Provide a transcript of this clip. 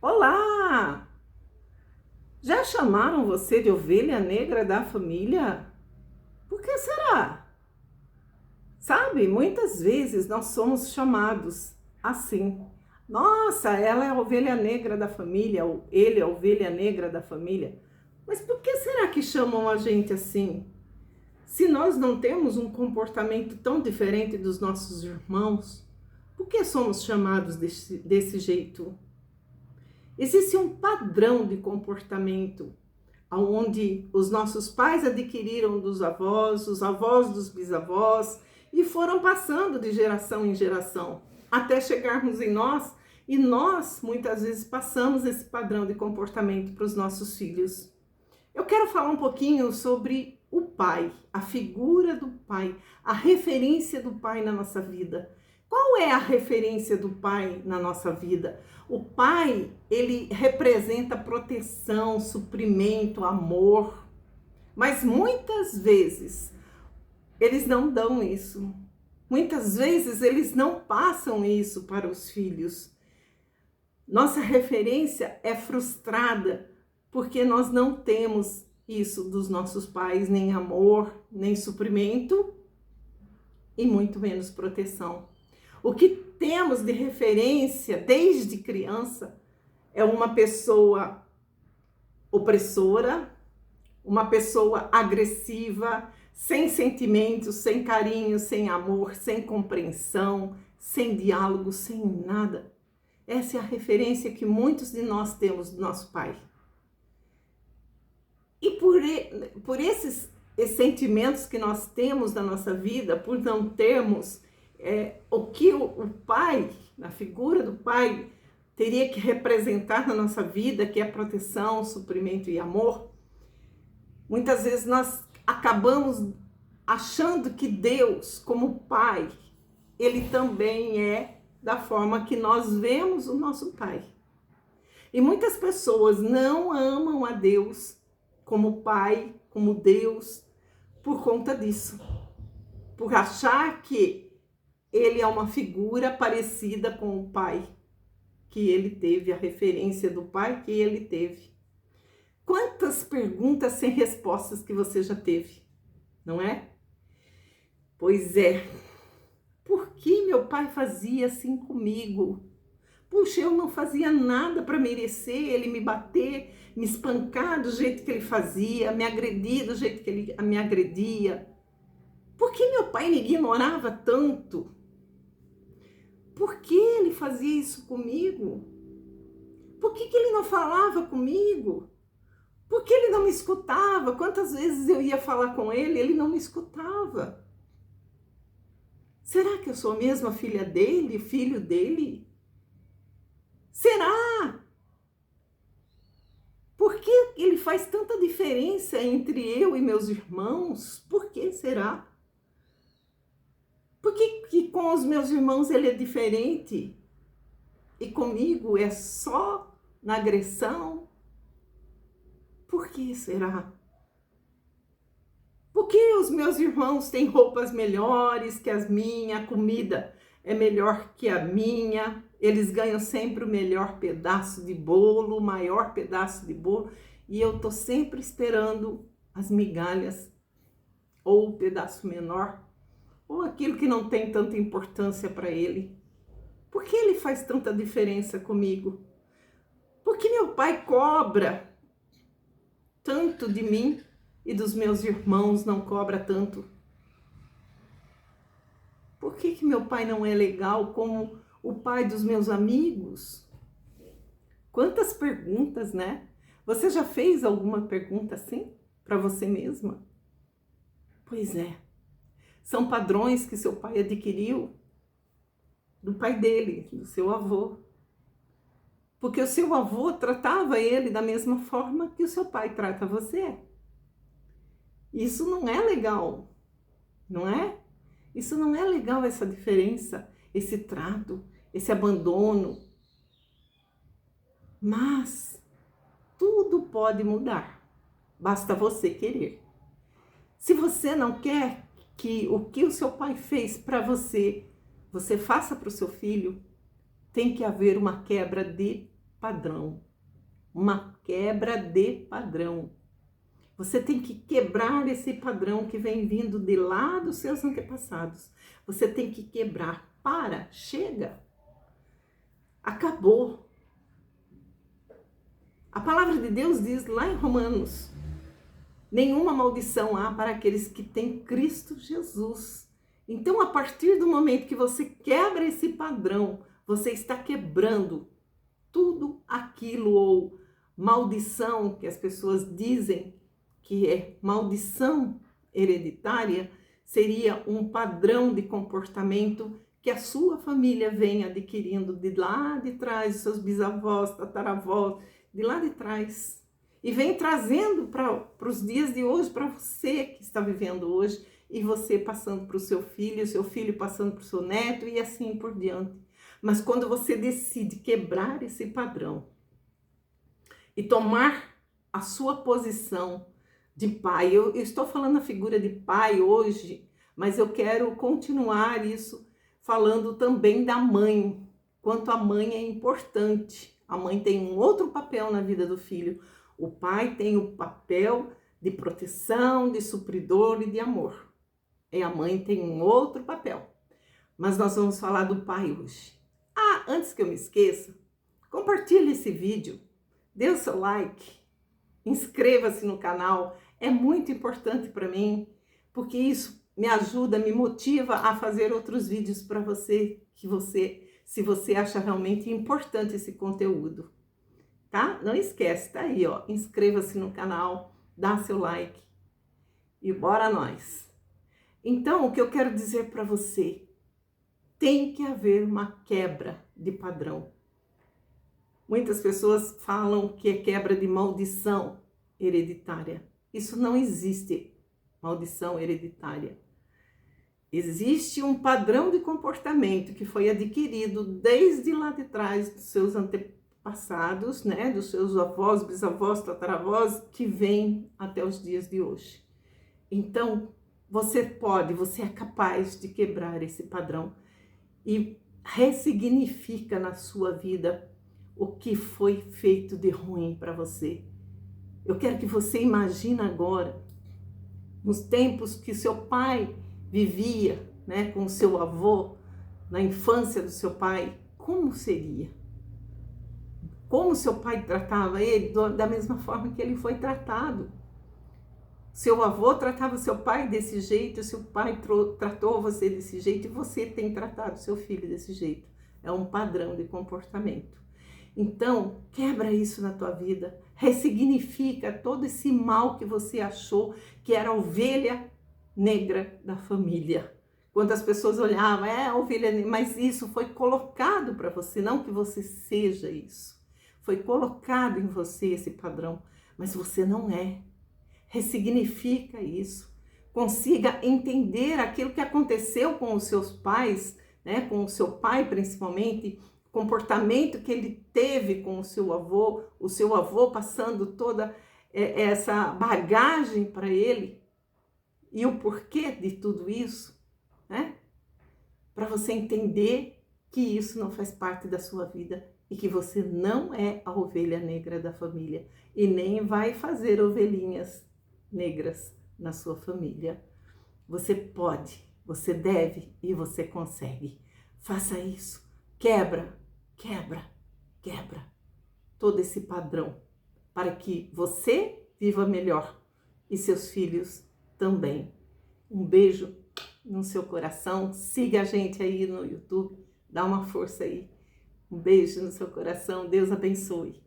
Olá! Já chamaram você de ovelha negra da família? Por que será? Sabe, muitas vezes nós somos chamados assim. Nossa, ela é a ovelha negra da família, ou ele é a ovelha negra da família. Mas por que será que chamam a gente assim? Se nós não temos um comportamento tão diferente dos nossos irmãos, por que somos chamados desse jeito? Existe um padrão de comportamento onde os nossos pais adquiriram dos avós, os avós dos bisavós e foram passando de geração em geração até chegarmos em nós, e nós muitas vezes passamos esse padrão de comportamento para os nossos filhos. Eu quero falar um pouquinho sobre o pai, a figura do pai, a referência do pai na nossa vida. Qual é a referência do pai na nossa vida? O pai, ele representa proteção, suprimento, amor. Mas muitas vezes eles não dão isso. Muitas vezes eles não passam isso para os filhos. Nossa referência é frustrada porque nós não temos isso dos nossos pais, nem amor, nem suprimento e muito menos proteção. O que temos de referência desde criança é uma pessoa opressora, uma pessoa agressiva, sem sentimentos, sem carinho, sem amor, sem compreensão, sem diálogo, sem nada. Essa é a referência que muitos de nós temos do nosso pai. E por esses sentimentos que nós temos na nossa vida, por não termos o que o pai, a figura do pai, teria que representar na nossa vida, que é proteção, suprimento e amor, muitas vezes nós acabamos achando que Deus, como pai, ele também é da forma que nós vemos o nosso pai. E muitas pessoas não amam a Deus como pai, como Deus, por conta disso. Por achar que ele é uma figura parecida com o pai que ele teve, a referência do pai que ele teve. Quantas perguntas sem respostas que você já teve, não é? Pois é. Por que meu pai fazia assim comigo? Puxa, eu não fazia nada para merecer ele me bater, me espancar do jeito que ele fazia, me agredir do jeito que ele me agredia. Por que meu pai me ignorava tanto? Por que ele fazia isso comigo? Por que ele não falava comigo? Por que ele não me escutava? Quantas vezes eu ia falar com ele, ele não me escutava? Será que eu sou a mesma filha dele, filho dele? Será? Por que ele faz tanta diferença entre eu e meus irmãos? Por que será? Por que com os meus irmãos ele é diferente? E comigo é só na agressão? Por que será? Por que os meus irmãos têm roupas melhores que as minhas, a comida é melhor que a minha, eles ganham sempre o melhor pedaço de bolo, o maior pedaço de bolo, e eu tô sempre esperando as migalhas, ou o pedaço menor, ou aquilo que não tem tanta importância para ele. Por que ele faz tanta diferença comigo? Por que meu pai cobra tanto de mim e dos meus irmãos não cobra tanto? Por que meu pai não é legal como o pai dos meus amigos? Quantas perguntas, né? Você já fez alguma pergunta assim para você mesma? Pois é. São padrões que seu pai adquiriu do pai dele, do seu avô. Porque o seu avô tratava ele da mesma forma que o seu pai trata você. Isso não é legal, não é? Isso não é legal, essa diferença, esse trato, esse abandono. Mas tudo pode mudar, basta você querer. Se você não quer que o que o seu pai fez para você, você faça para o seu filho, tem que haver uma quebra de padrão. Uma quebra de padrão. Você tem que quebrar esse padrão que vem vindo de lá dos seus antepassados. Você tem que quebrar. Chega. Acabou. A palavra de Deus diz lá em Romanos: nenhuma maldição há para aqueles que têm Cristo Jesus. Então, a partir do momento que você quebra esse padrão, você está quebrando tudo aquilo ou maldição que as pessoas dizem que é maldição hereditária, seria um padrão de comportamento que a sua família vem adquirindo de lá de trás, seus bisavós, tataravós, de lá de trás. E vem trazendo para os dias de hoje, para você que está vivendo hoje, e você passando para o seu filho passando para o seu neto e assim por diante. Mas quando você decide quebrar esse padrão e tomar a sua posição de pai, eu estou falando a figura de pai hoje, mas eu quero continuar isso falando também da mãe, quanto a mãe é importante. A mãe tem um outro papel na vida do filho. O pai tem o papel de proteção, de supridor e de amor. E a mãe tem um outro papel. Mas nós vamos falar do pai hoje. Antes que eu me esqueça, compartilhe esse vídeo, dê o seu like, inscreva-se no canal. É muito importante para mim, porque isso me ajuda, me motiva a fazer outros vídeos para você, se você acha realmente importante esse conteúdo, tá? Não esquece, tá aí, ó, inscreva-se no canal, dá seu like e bora nós. Então, o que eu quero dizer para você, tem que haver uma quebra de padrão. Muitas pessoas falam que é quebra de maldição hereditária. Isso não existe, maldição hereditária. Existe um padrão de comportamento que foi adquirido desde lá de trás dos seus antepassados, né? Dos seus avós, bisavós, tataravós, que vem até os dias de hoje. Então, você é capaz de quebrar esse padrão e ressignifica na sua vida o que foi feito de ruim para você. Eu quero que você imagine agora, nos tempos que seu pai vivia, né, com o seu avô, na infância do seu pai, como seria? Como seu pai tratava ele? Da mesma forma que ele foi tratado. Seu avô tratava seu pai desse jeito, seu pai tratou você desse jeito e você tem tratado seu filho desse jeito. É um padrão de comportamento. Então, quebra isso na tua vida, ressignifica todo esse mal que você achou que era a ovelha negra da família. Quando as pessoas olhavam, a ovelha negra, mas isso foi colocado para você, não que você seja isso. Foi colocado em você esse padrão, mas você não é. Ressignifica isso, consiga entender aquilo que aconteceu com os seus pais, né, com o seu pai principalmente, o comportamento que ele teve com o seu avô passando toda essa bagagem para ele e o porquê de tudo isso, né? Para você entender que isso não faz parte da sua vida e que você não é a ovelha negra da família e nem vai fazer ovelhinhas negras na sua família. Você pode, você deve e você consegue. Faça isso. Quebra todo esse padrão para que você viva melhor e seus filhos também. Um beijo no seu coração. Siga a gente aí no YouTube. Dá uma força aí. Um beijo no seu coração. Deus abençoe.